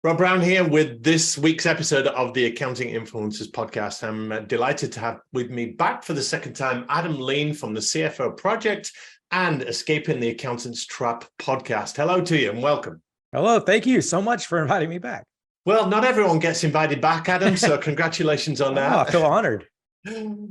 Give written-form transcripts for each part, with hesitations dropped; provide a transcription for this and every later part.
Rob Brown here with this week's episode of the Accounting Influencers podcast. I'm delighted to have with me back for the second time Adam Lean from the CFO Project and Escaping the Accountant's Trap podcast. Hello to you and welcome. Hello, thank you so much for inviting me back. Well, not everyone gets invited back, Adam, so congratulations on that. Oh, I feel honored.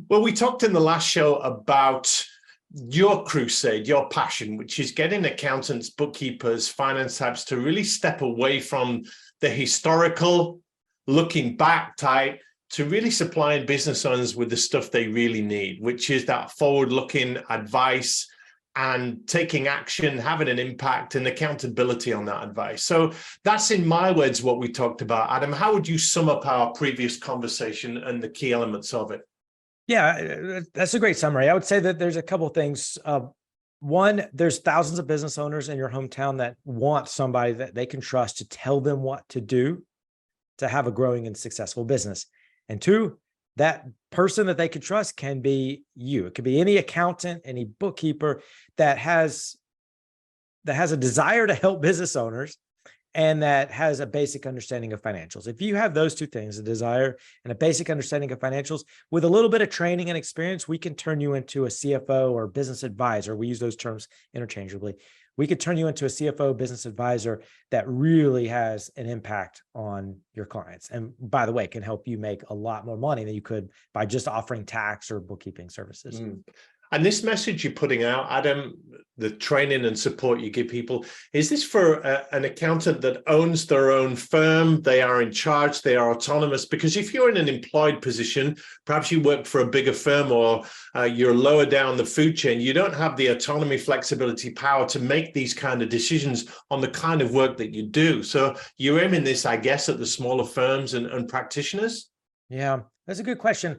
Well, we talked in the last show about your crusade, your passion, which is getting accountants, bookkeepers, finance types to really step away from the historical, looking back type to really supplying business owners with the stuff they really need, which is that forward-looking advice and taking action, having an impact and accountability on that advice. So that's, in my words, what we talked about. Adam, how would you sum up our previous conversation and the key elements of it? Yeah, that's a great summary. I would say that there's a couple of things. One, there's thousands of business owners in your hometown that want somebody that they can trust to tell them what to do to have a growing and successful business. And two, that person that they can trust can be you. It could be any accountant, any bookkeeper that has a desire to help business owners and that has a basic understanding of financials. If you have those two things, a desire and a basic understanding of financials, with a little bit of training and experience, we can turn you into a CFO or business advisor. We use those terms interchangeably. We could turn you into a CFO business advisor that really has an impact on your clients. And by the way, can help you make a lot more money than you could by just offering tax or bookkeeping services. And this message you're putting out, Adam, the training and support you give people, is this for an accountant that owns their own firm? They are in charge, they are autonomous? Because if you're in an employed position, perhaps you work for a bigger firm or you're lower down the food chain, you don't have the autonomy, flexibility, power to make these kind of decisions on the kind of work that you do. So you're aiming this, I guess, at the smaller firms and practitioners? Yeah, that's a good question.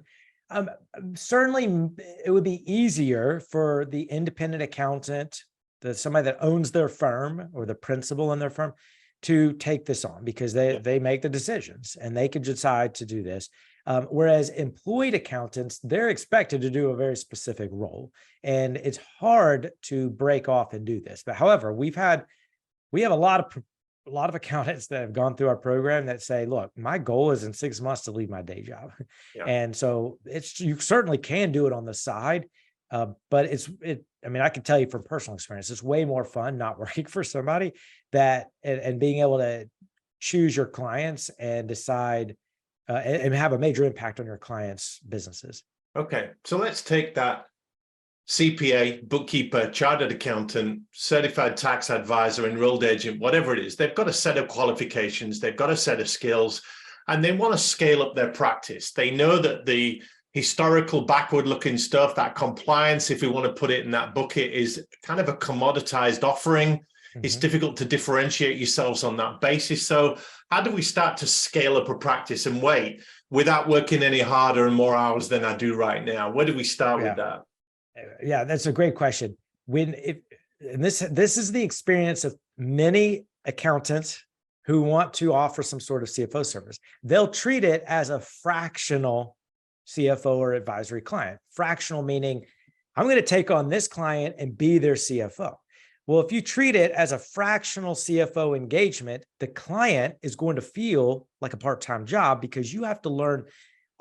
Certainly, it would be easier for the independent accountant, somebody that owns their firm or the principal in their firm, to take this on because they make the decisions and they can decide to do this. Whereas employed accountants, they're expected to do a very specific role, and it's hard to break off and do this. But however, we have a lot of accountants that have gone through our program that say, look, my goal is in 6 months to leave my day job. Yeah. And so you certainly can do it on the side. But I can tell you from personal experience, it's way more fun not working for somebody and being able to choose your clients and decide and have a major impact on your clients' businesses. Okay. So let's take that CPA, bookkeeper, chartered accountant, certified tax advisor, enrolled agent, whatever it is. They've got a set of qualifications, they've got a set of skills, and they want to scale up their practice. They know that the historical backward-looking stuff, that compliance, if we want to put it in that bucket, is kind of a commoditized offering. Mm-hmm. It's difficult to differentiate yourselves on that basis. So how do we start to scale up a practice and wait without working any harder and more hours than I do right now? Where do we start with that? Yeah, that's a great question. This is the experience of many accountants who want to offer some sort of CFO service. They'll treat it as a fractional CFO or advisory client. Fractional meaning I'm going to take on this client and be their CFO. Well, if you treat it as a fractional CFO engagement, the client is going to feel like a part-time job because you have to learn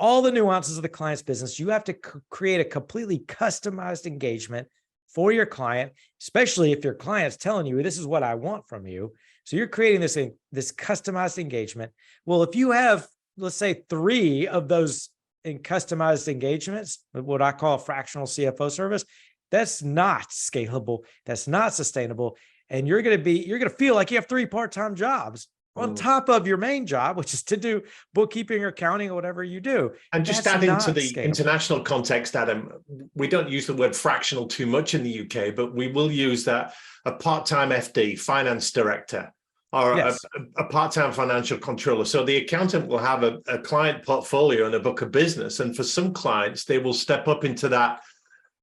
all the nuances of the client's business. You have to create a completely customized engagement for your client, especially if your client's telling you, this is what I want from you. So you're creating this customized engagement. Well, if you have, let's say, 3 of those in customized engagements, what I call a fractional CFO service, that's not scalable. That's not sustainable. And you're going to feel like you have 3 part-time jobs on top of your main job, which is to do bookkeeping or accounting or whatever you do. And just adding to the international context, Adam, we don't use the word fractional too much in the UK, but we will use that a part-time FD, finance director, or a part-time financial controller. So the accountant will have a client portfolio and a book of business. And for some clients, they will step up into that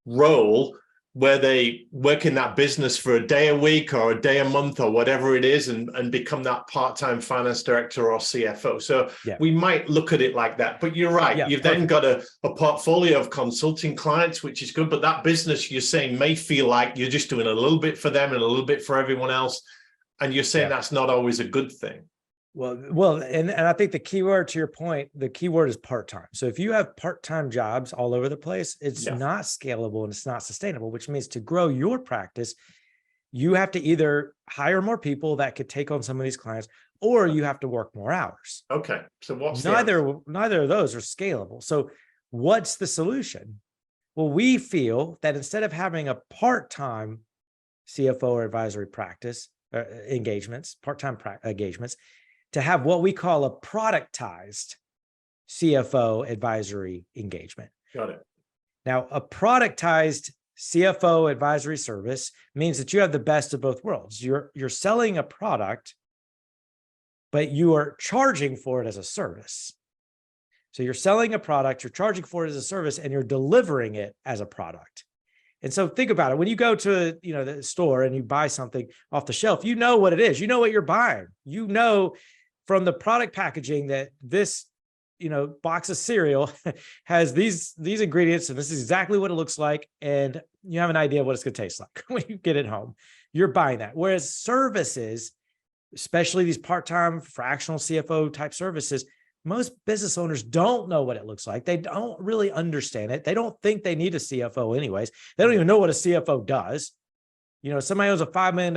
role where they work in that business for a day a week or a day a month or whatever it is and become that part-time finance director or CFO. So we might look at it like that. But you're right. You've then got a portfolio of consulting clients, which is good. But that business, you're saying, may feel like you're just doing a little bit for them and a little bit for everyone else. And you're saying that's not always a good thing. And I think the key word to your point, the key word is part-time. So if you have part-time jobs all over the place, it's not scalable and it's not sustainable, which means to grow your practice, you have to either hire more people that could take on some of these clients, or you have to work more hours. Okay. So what's neither of those are scalable. So what's the solution? Well, we feel that instead of having a part-time CFO or advisory practice engagements, part-time engagements, to have what we call a productized CFO advisory engagement. Got it. Now, a productized CFO advisory service means that you have the best of both worlds. You're selling a product, but you are charging for it as a service. So you're selling a product, you're charging for it as a service, and you're delivering it as a product. And so think about it. When you go to the store and you buy something off the shelf, you know what it is. You know what you're buying. You know from the product packaging that this box of cereal has these ingredients, and this is exactly what it looks like. And you have an idea what it's going to taste like when you get it home. You're buying that. Whereas services, especially these part-time fractional CFO type services, most business owners don't know what it looks like. They don't really understand it. They don't think they need a CFO anyways. They don't even know what a CFO does. Somebody owns a $5 million,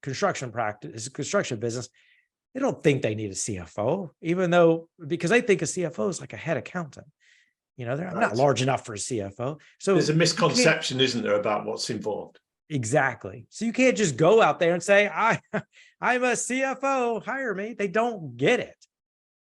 construction business. They don't think they need a CFO, because they think a CFO is like a head accountant. I'm not large enough for a CFO. So there's a misconception, isn't there, about what's involved? Exactly. So you can't just go out there and say, I'm a CFO, hire me. They don't get it.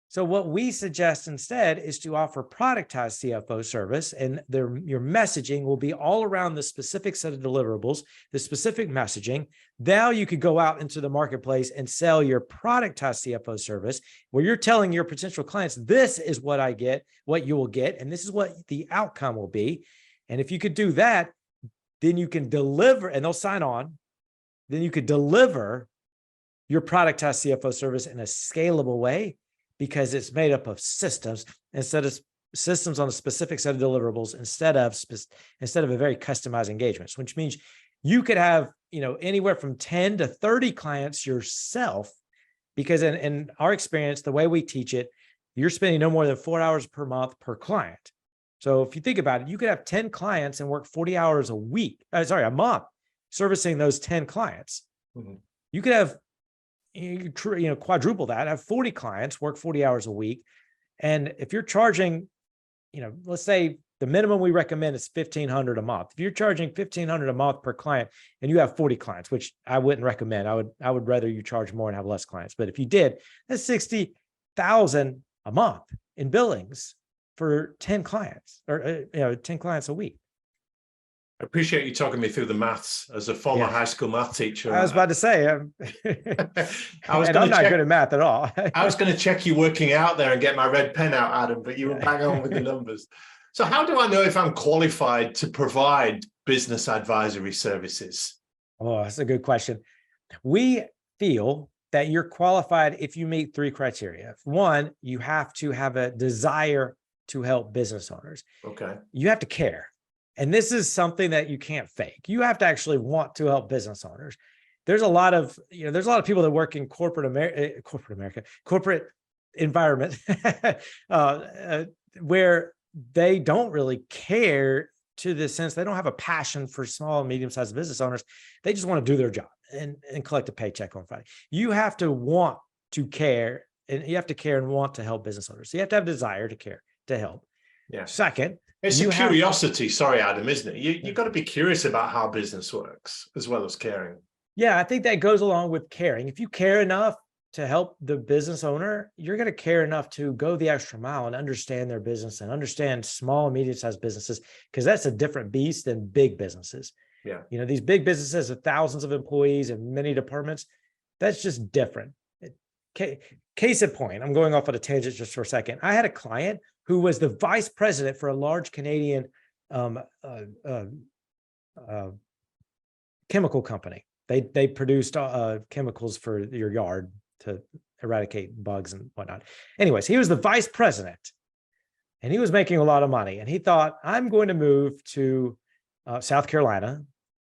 So what we suggest instead is to offer productized CFO service, and your messaging will be all around the specific set of deliverables, the specific messaging. Now you could go out into the marketplace and sell your productized CFO service, where you're telling your potential clients, this is what I get, what you will get, and this is what the outcome will be. And if you could do that, then you can deliver, and they'll sign on. Then you could deliver your productized CFO service in a scalable way, because it's made up of systems instead of systems on a specific set of deliverables instead of a very customized engagements, which means you could have anywhere from 10 to 30 clients yourself, because in our experience, the way we teach it, you're spending no more than 4 hours per month per client. So if you think about it, you could have 10 clients and work 40 hours a month, servicing those 10 clients. Mm-hmm. You could have, quadruple that, have 40 clients, work 40 hours a week. And if you're charging, let's say the minimum we recommend is $1,500 a month. If you're charging $1,500 a month per client and you have 40 clients, which I wouldn't recommend, I would rather you charge more and have less clients. But if you did, that's $60,000 a month in billings for 10 clients, or 10 clients a week. I appreciate you talking me through the maths as a former high school math teacher. I was about to say, I'm not good at math at all. I was going to check you working out there and get my red pen out, Adam, but you were bang on with the numbers. So how do I know if I'm qualified to provide business advisory services? Oh, that's a good question. We feel that you're qualified if you meet 3 criteria. One, you have to have a desire to help business owners. Okay. You have to care. And this is something that you can't fake. You have to actually want to help business owners. There's a lot of people that work in corporate environment where they don't really care, to the sense they don't have a passion for small and medium-sized business owners. They just want to do their job and collect a paycheck on Friday. You have to want to care, and you have to care and want to help business owners. So you have to have desire to care, to help. Yeah. Second, it's a curiosity, sorry, Adam, isn't it? You've got to be curious about how business works as well as caring. Yeah, I think that goes along with caring. If you care enough to help the business owner, you're going to care enough to go the extra mile and understand their business and understand small and medium-sized businesses, because that's a different beast than big businesses. Yeah. These big businesses with thousands of employees and many departments, that's just different. Case in point, I'm going off on a tangent just for a second. I had a client who was the vice president for a large Canadian chemical company. They produced chemicals for your yard to eradicate bugs and whatnot. Anyways, he was the vice president, and he was making a lot of money. And he thought, I'm going to move to South Carolina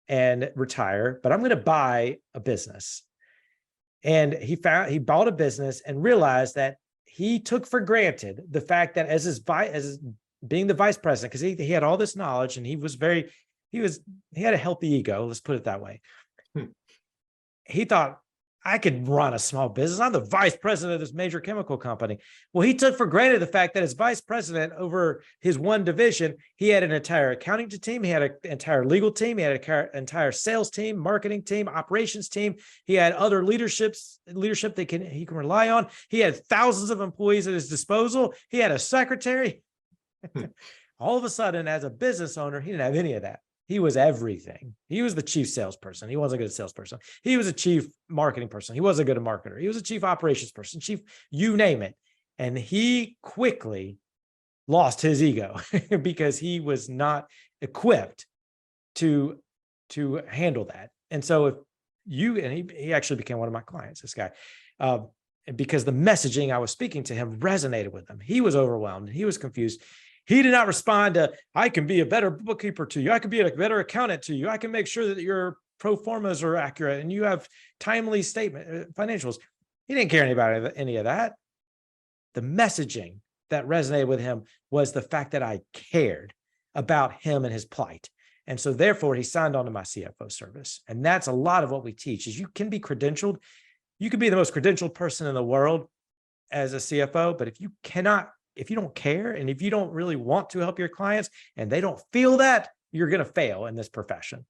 and retire, but I'm going to buy a business. And he bought a business and realized that he took for granted the fact that as being the vice president, because he had all this knowledge and he had a healthy ego, let's put it that way. He thought, I could run a small business. I'm the vice president of this major chemical company. Well, he took for granted the fact that as vice president over his one division, he had an entire accounting team. He had an entire legal team. He had an entire sales team, marketing team, operations team. He had other leadership that he can rely on. He had thousands of employees at his disposal. He had a secretary. All of a sudden, as a business owner, he didn't have any of that. He was everything. He was the chief salesperson. He wasn't a good salesperson. He was a chief marketing person. He wasn't a good marketer. He was a chief operations person, chief, you name it. And he quickly lost his ego because he was not equipped to handle that. And so if he actually became one of my clients, this guy, because the messaging I was speaking to him resonated with him. He was overwhelmed. He was confused. He did not respond to, I can be a better bookkeeper to you. I can be a better accountant to you. I can make sure that your pro formas are accurate and you have timely financials. He didn't care about any of that. The messaging that resonated with him was the fact that I cared about him and his plight. And so therefore he signed on to my CFO service. And that's a lot of what we teach is you can be credentialed. You can be the most credentialed person in the world as a CFO, but if you don't care and if you don't really want to help your clients and they don't feel that, you're going to fail in this profession.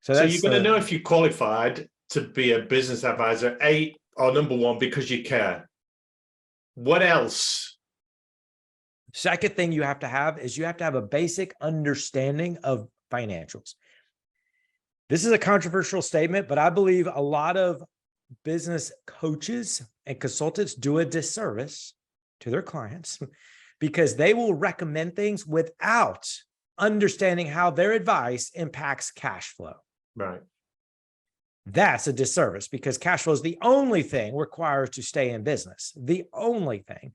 So you're going to know if you're qualified to be a business advisor, number one, because you care. What else? Second thing you have to have is you have to have a basic understanding of financials. This is a controversial statement, but I believe a lot of business coaches and consultants do a disservice to their clients because they will recommend things without understanding how their advice impacts cash flow. Right. That's a disservice because cash flow is the only thing required to stay in business. The only thing.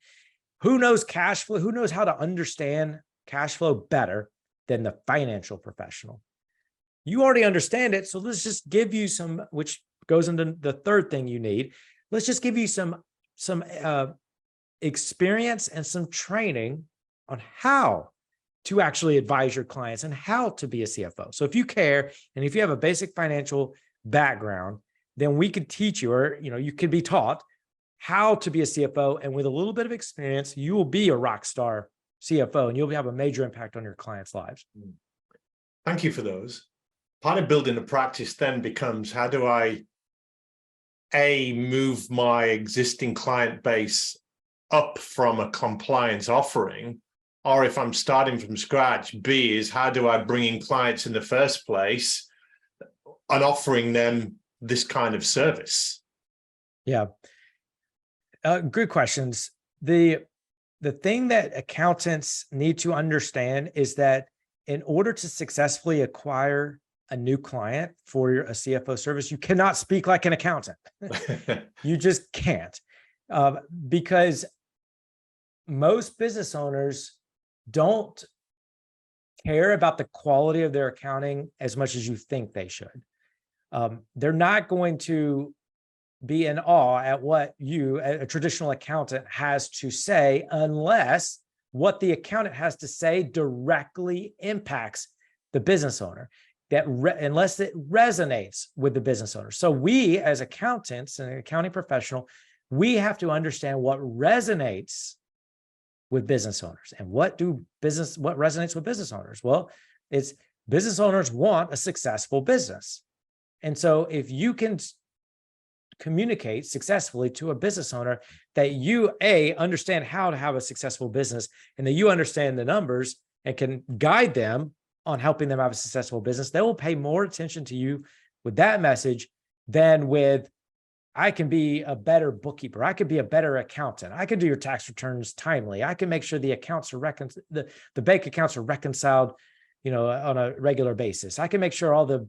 Who knows cash flow? Who knows how to understand cash flow better than the financial professional? You already understand it. So let's just give you some, which goes into the third thing you need. Let's just give you some experience and some training on how to actually advise your clients and how to be a CFO. So if you care and if you have a basic financial background, then we could teach you, or you could be taught how to be a CFO. And with a little bit of experience, you will be a rock star CFO and you'll have a major impact on your clients' lives. Thank you for those. Part of building a practice then becomes, how do I move my existing client base up from a compliance offering, or if I'm starting from scratch, B is how do I bring in clients in the first place and offering them this kind of service? Yeah. Good questions. The thing that accountants need to understand is that in order to successfully acquire a new client for a CFO service, you cannot speak like an accountant. You just can't, because most business owners don't care about the quality of their accounting as much as you think they should. They're not going to be in awe at what a traditional accountant, has to say, unless what the accountant has to say directly impacts the business owner, unless it resonates with the business owner. So we, as accountants and an accounting professional, we have to understand what resonates with business owners. And what resonates with business owners? Well, it's business owners want a successful business. And so if you can communicate successfully to a business owner that you understand how to have a successful business and that you understand the numbers and can guide them on helping them have a successful business, they will pay more attention to you with that message than with, I can be a better bookkeeper. I could be a better accountant. I can do your tax returns timely. I can make sure the accounts are the bank accounts are reconciled, on a regular basis. I can make sure all the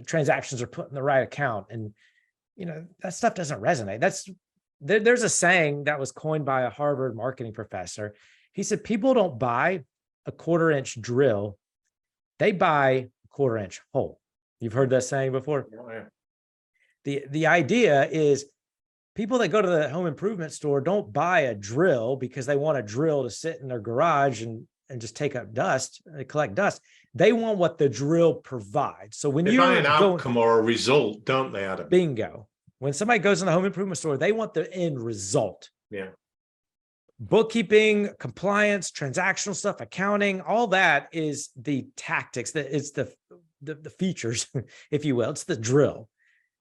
transactions are put in the right account. And, that stuff doesn't resonate. There's a saying that was coined by a Harvard marketing professor. He said, people don't buy a 1/4-inch drill. They buy a 1/4-inch hole. You've heard that saying before? Yeah. The idea is People that go to the home improvement store don't buy a drill because they want a drill to sit in their garage and just take up dust, collect dust. They want what the drill provides. So when they you're buy an outcome or a result, don't they, Adam? Bingo. When somebody goes in the home improvement store, they want the end result. Yeah. Bookkeeping, compliance, transactional stuff, accounting, all that is the tactics. That it's the features, if you will. It's the drill.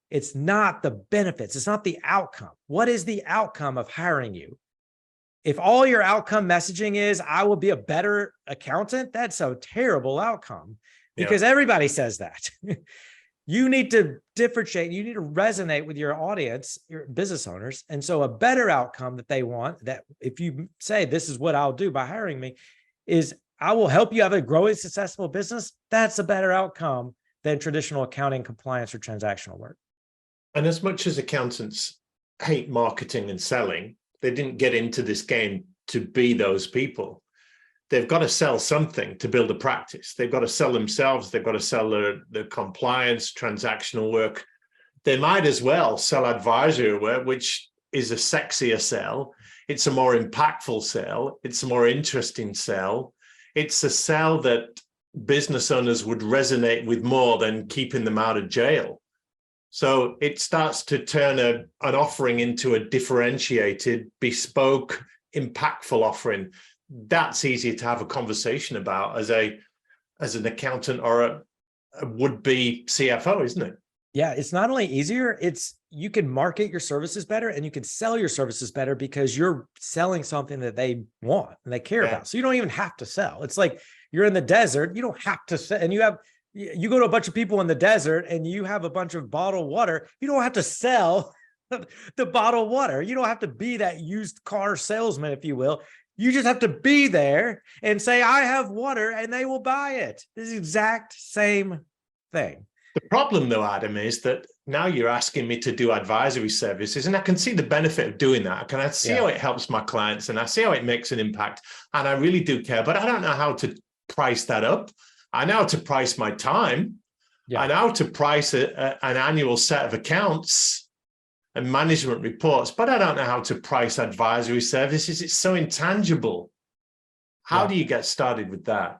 It's not the benefits. It's not the outcome. What is the outcome of hiring you? If all your outcome messaging is, I will be a better accountant, that's a terrible outcome, because everybody says that. You need to differentiate. You need to resonate with your audience, your business owners. And so a better outcome that they want, that if you say, this is what I'll do by hiring me, is I will help you have a growing, successful business. That's a better outcome than traditional accounting, compliance, or transactional work. And as much as accountants hate marketing and selling, they didn't get into this game to be those people. They've got to sell something to build a practice. They've got to sell themselves. They've got to sell the compliance, transactional work. They might as well sell advisory work, which is a sexier sell. It's a more impactful sell. It's a more interesting sell. It's a sell that business owners would resonate with more than keeping them out of jail. So it starts to turn an offering into a differentiated, bespoke, impactful offering. That's easier to have a conversation about as an accountant or a would-be CFO, isn't it? Yeah, it's not only easier, it's you can market your services better and you can sell your services better because you're selling something that they want and they care about. So you don't even have to sell. It's like you're in the desert, you don't have to sell, and you go to a bunch of people in the desert and you have a bunch of bottled water. You don't have to sell the bottled water. You don't have to be that used car salesman, if you will. You just have to be there and say, I have water, and they will buy it. It's the exact same thing. The problem, though, Adam, is that now you're asking me to do advisory services, and I can see the benefit of doing that. I see how it helps my clients, and I see how it makes an impact, and I really do care, but I don't know how to price that up. I know how to price my time. I know how to price an annual set of accounts and management reports, but I don't know how to price advisory services. It's so intangible. How do you get started with that?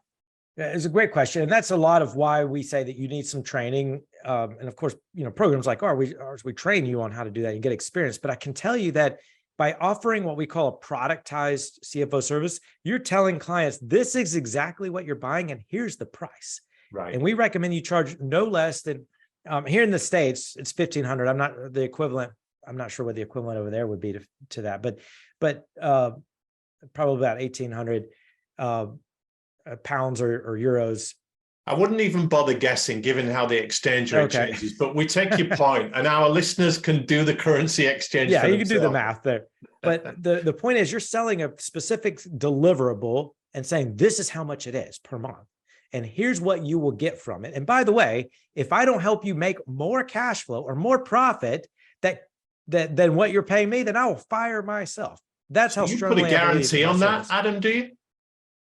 Yeah, it's a great question. And that's a lot of why we say that you need some training. And of course, programs like ours, we train you on how to do that and get experience. But I can tell you that by offering what we call a productized CFO service, you're telling clients, this is exactly what you're buying, and here's the price. Right. And we recommend you charge no less than, here in the States, it's $1,500. I'm not sure what the equivalent over there would be to that, but probably about 1,800 pounds or euros. I wouldn't even bother guessing, given how the exchange rate changes, but we take your point, and our listeners can do the currency exchange. Yeah, you can do the math there. But the point is, you're selling a specific deliverable and saying, this is how much it is per month, and here's what you will get from it. And by the way, if I don't help you make more cash flow or more profit than what you're paying me, then I will fire myself. That's how strongly you put a guarantee on that, Adam, do you?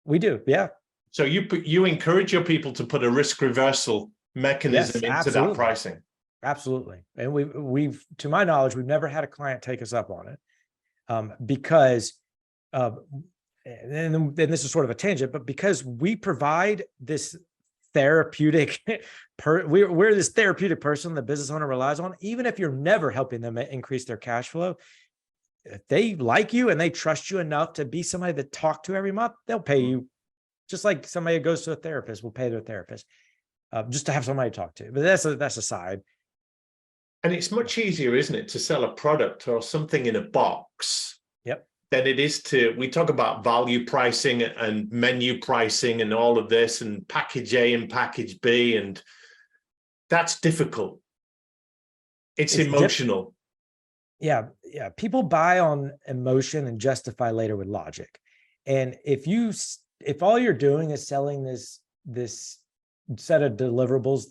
We do, yeah. So you encourage your people to put a risk reversal mechanism into that pricing. Absolutely. And we've, to my knowledge, we've never had a client take us up on it because, and this is sort of a tangent, but because we provide this therapeutic, we're this therapeutic person the business owner relies on, even if you're never helping them increase their cash flow. If they like you and they trust you enough to be somebody to talk to every month, they'll pay you. Just like somebody who goes to a therapist will pay their therapist just to have somebody to talk to. But that's a side. And it's much easier, isn't it, to sell a product or something in a box than it is we talk about value pricing and menu pricing and all of this and package A and package B, and that's difficult. It's emotional. Yeah. People buy on emotion and justify later with logic. And if all you're doing is selling this set of deliverables,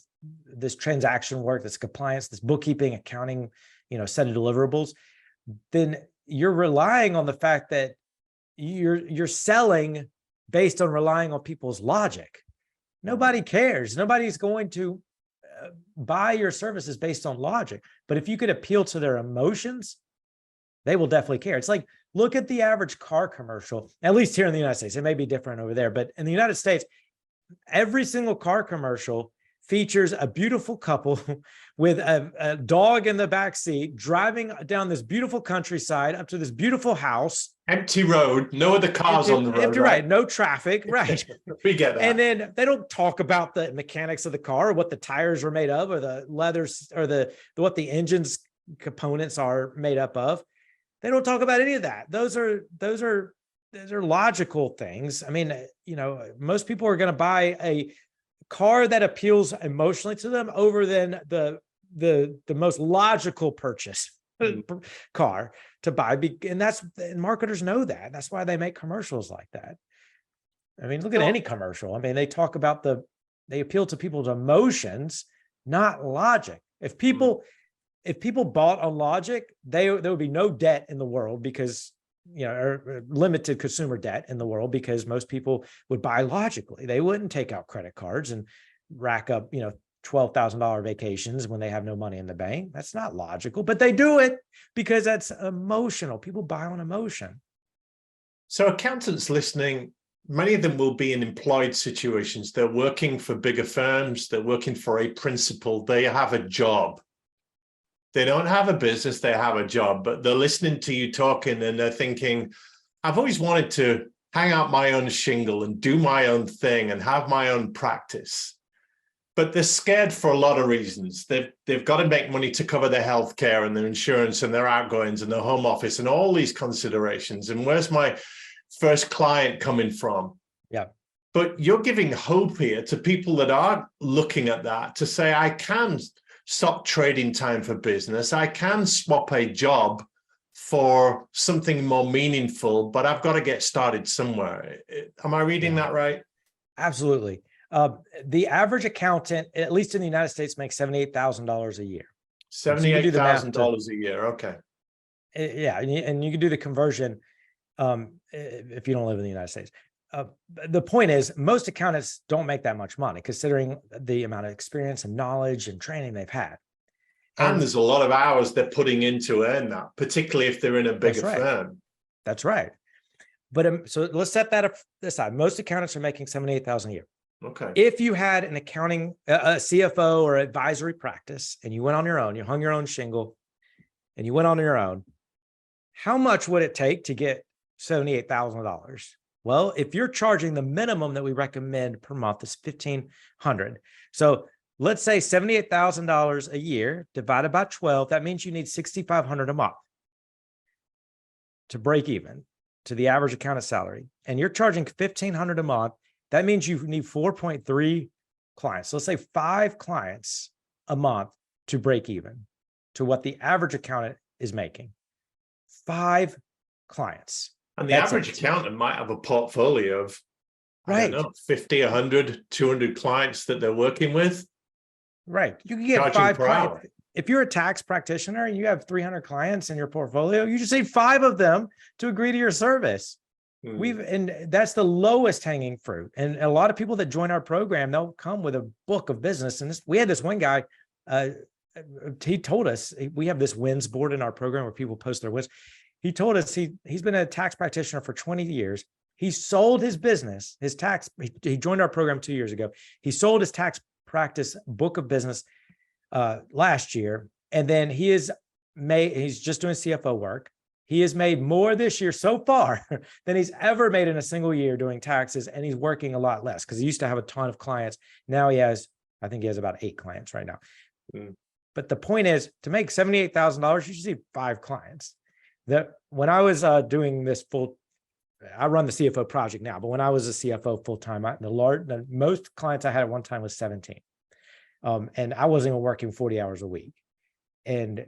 this transaction work, this compliance, this bookkeeping, accounting, set of deliverables, then you're relying on the fact that you're selling based on relying on people's logic. Nobody cares. Nobody's going to buy your services based on logic. But if you could appeal to their emotions, they will definitely care. It's like, look at the average car commercial, at least here in the United States. It may be different over there, but in the United States, every single car commercial features a beautiful couple with a dog in the back seat driving down this beautiful countryside up to this beautiful house. Empty road, no other cars on the road. Right, no traffic, right. We get that. And then they don't talk about the mechanics of the car, or what the tires are made of, or the leathers, or what the engine's components are made up of. They don't talk about any of that. Those are logical things. I mean, most people are going to buy a car that appeals emotionally to them over than the most logical purchase car to buy. And marketers know that. That's why they make commercials like that. I mean, look at any commercial. I mean, they talk about they appeal to people's emotions, not logic. If people bought on logic, there would be no debt in the world, because or limited consumer debt in the world, because most people would buy logically. They wouldn't take out credit cards and rack up, $12,000 vacations when they have no money in the bank. That's not logical, but they do it because that's emotional. People buy on emotion. So accountants listening, many of them will be in employed situations. They're working for bigger firms. They're working for a principal. They have a job. They don't have a business, they have a job, but they're listening to you talking and they're thinking, I've always wanted to hang out my own shingle and do my own thing and have my own practice. But they're scared for a lot of reasons. They've got to make money to cover their healthcare and their insurance and their outgoings and their home office and all these considerations. And where's my first client coming from? Yeah. But you're giving hope here to people that are looking at that to say, I can stop trading time for business. I can swap a job for something more meaningful, but I've got to get started somewhere. Am I reading that right? Absolutely. The average accountant, at least in the United States, makes $78,000 a year. $78,000 a year. Okay. Yeah. And you can do the conversion if you don't live in the United States. The point is, most accountants don't make that much money, considering the amount of experience and knowledge and training they've had. And there's a lot of hours they're putting in to earn that, particularly if they're in a bigger firm. That's right. But so let's set that aside. Most accountants are making $78,000 a year. Okay. If you had an accounting, a CFO or advisory practice, and you went on your own, you hung your own shingle, and you went on your own, how much would it take to get $78,000? Well, if you're charging, the minimum that we recommend per month is $1,500. So let's say $78,000 a year divided by 12. That means you need $6,500 a month to break even to the average accountant salary. And you're charging $1,500 a month. That means you need 4.3 clients. So let's say 5 clients a month to break even to what the average accountant is making. 5 clients. And the average accountant might have a portfolio of, I don't know, 50, 100, 200 clients that they're working with. Right. You can get 5 clients. If you're a tax practitioner and you have 300 clients in your portfolio, you just need 5 of them to agree to your service. And that's the lowest hanging fruit. And a lot of people that join our program, they'll come with a book of business. And we had this one guy, he told us, we have this wins board in our program where people post their wins. He told us he's been a tax practitioner for 20 years. He sold his business, he joined our program 2 years ago. He sold his tax practice book of business last year. And then he's just doing CFO work. He has made more this year so far than he's ever made in a single year doing taxes. And he's working a lot less because he used to have a ton of clients. Now I think he has about 8 clients right now. But the point is, to make $78,000, you should see 5 clients. When I was doing this I run the CFO Project now, but when I was a CFO full-time, the most clients I had at one time was 17. And I wasn't even working 40 hours a week. And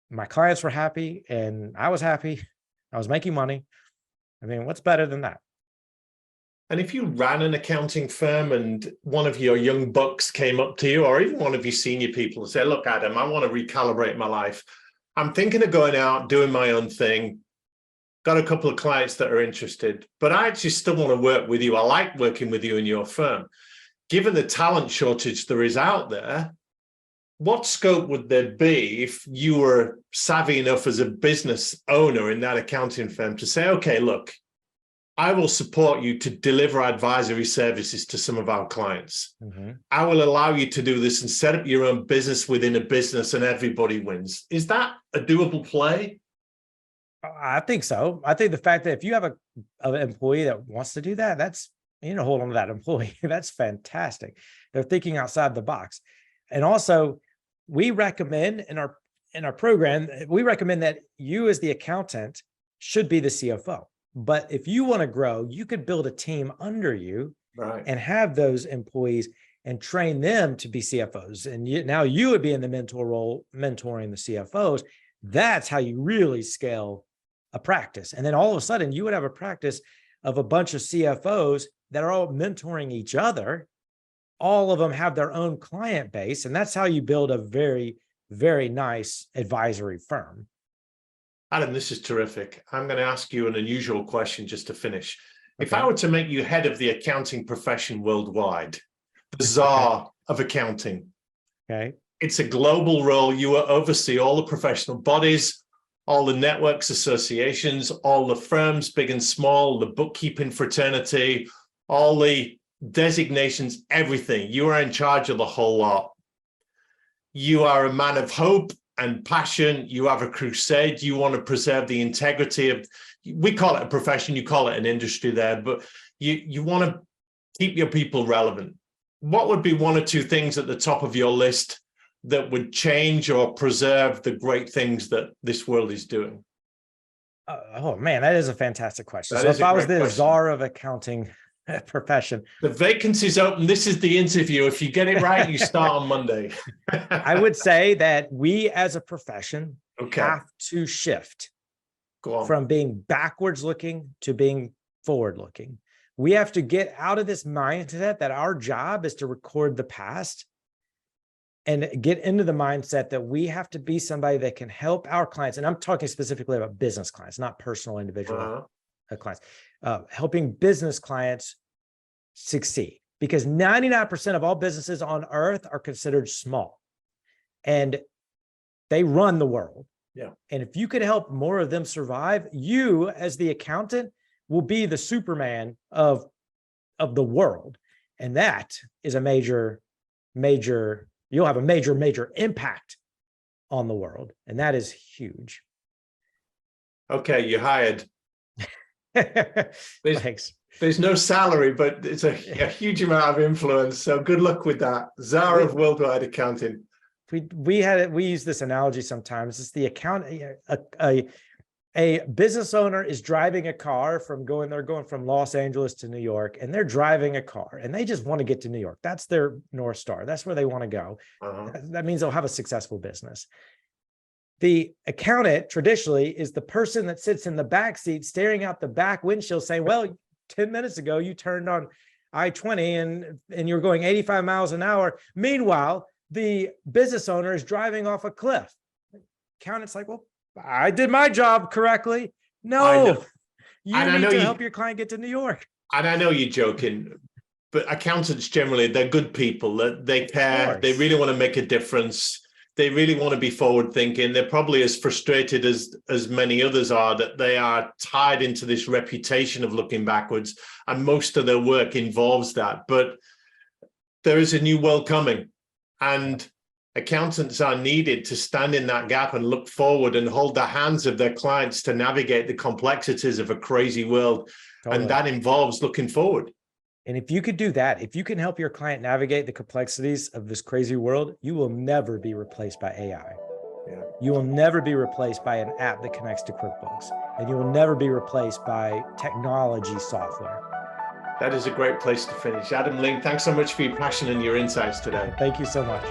my clients were happy and I was happy. I was making money. I mean, what's better than that? And if you ran an accounting firm and one of your young bucks came up to you, or even one of your senior people and said, look, Adam, I want to recalibrate my life. I'm thinking of going out, doing my own thing. Got a couple of clients that are interested, but I actually still want to work with you. I like working with you in your firm. Given the talent shortage there is out there, what scope would there be if you were savvy enough as a business owner in that accounting firm to say, okay, look, I will support you to deliver advisory services to some of our clients. I will allow you to do this and set up your own business within a business and everybody wins. Is that a doable play? I think so. I think the fact that if you have an employee that wants to do that, that's, you know, hold on to that employee. That's fantastic. They're thinking outside the box. And also, we recommend in our program, we recommend that you as the accountant should be the CFO. But if you want to grow, you could build a team under you, right, and have those employees and train them to be CFOs. And now you would be in the mentor role, mentoring the CFOs. That's how you really scale a practice. And then all of a sudden you would have a practice of a bunch of CFOs that are all mentoring each other. All of them have their own client base. And that's how you build a very, very nice advisory firm. Adam, this is terrific. I'm going to ask you an unusual question just to finish. Okay. If I were to make you head of the accounting profession worldwide, the czar of accounting, okay, it's a global role. You will oversee all the professional bodies, all the networks, associations, all the firms, big and small, the bookkeeping fraternity, all the designations, everything. You are in charge of the whole lot. You are a man of hope and passion. You have a crusade. You want to preserve the integrity of, we call it a profession, you call it an industry there, but you want to keep your people relevant. What would be one or two things at the top of your list that would change or preserve the great things that this world is doing? Oh man, that is a fantastic question. So if I was the czar of accounting profession, the vacancy's open. This is the interview. If you get it right, you start on Monday. I would say that we as a profession have to shift from being backwards looking to being forward looking. We have to get out of this mindset that our job is to record the past and get into the mindset that we have to be somebody that can help our clients. And I'm talking specifically about business clients, not personal individual clients, helping business clients succeed, because 99% of all businesses on earth are considered small and they run the world. Yeah. And if you could help more of them survive, you as the accountant will be the Superman of the world. And that is a major, you'll have a major impact on the world. And that is huge. Okay, you're hired. Thanks. There's no salary, but it's a huge amount of influence. So good luck with that. Czar of worldwide accounting. We use this analogy sometimes. It's the a business owner is driving a car they're going from Los Angeles to New York, and they're driving a car and they just want to get to New York. That's their North Star. That's where they want to go. That means they'll have a successful business. The accountant traditionally is the person that sits in the back seat staring out the back windshield saying, well, 10 minutes ago, you turned on I-20 and you're going 85 miles an hour. Meanwhile, the business owner is driving off a cliff. Accountant's like, well, I did my job correctly. No, you need to help your client get to New York. And I know you're joking, but accountants generally, they're good people. They care. They really want to make a difference. They really want to be forward thinking. They're probably as frustrated as many others are, that they are tied into this reputation of looking backwards. And most of their work involves that. But there is a new world coming. And accountants are needed to stand in that gap and look forward and hold the hands of their clients to navigate the complexities of a crazy world. Totally. And that involves looking forward. And if you could do that, if you can help your client navigate the complexities of this crazy world, you will never be replaced by AI. Yeah. You will never be replaced by an app that connects to QuickBooks, and you will never be replaced by technology software. That is a great place to finish. Adam Ling, thanks so much for your passion and your insights today. Thank you so much.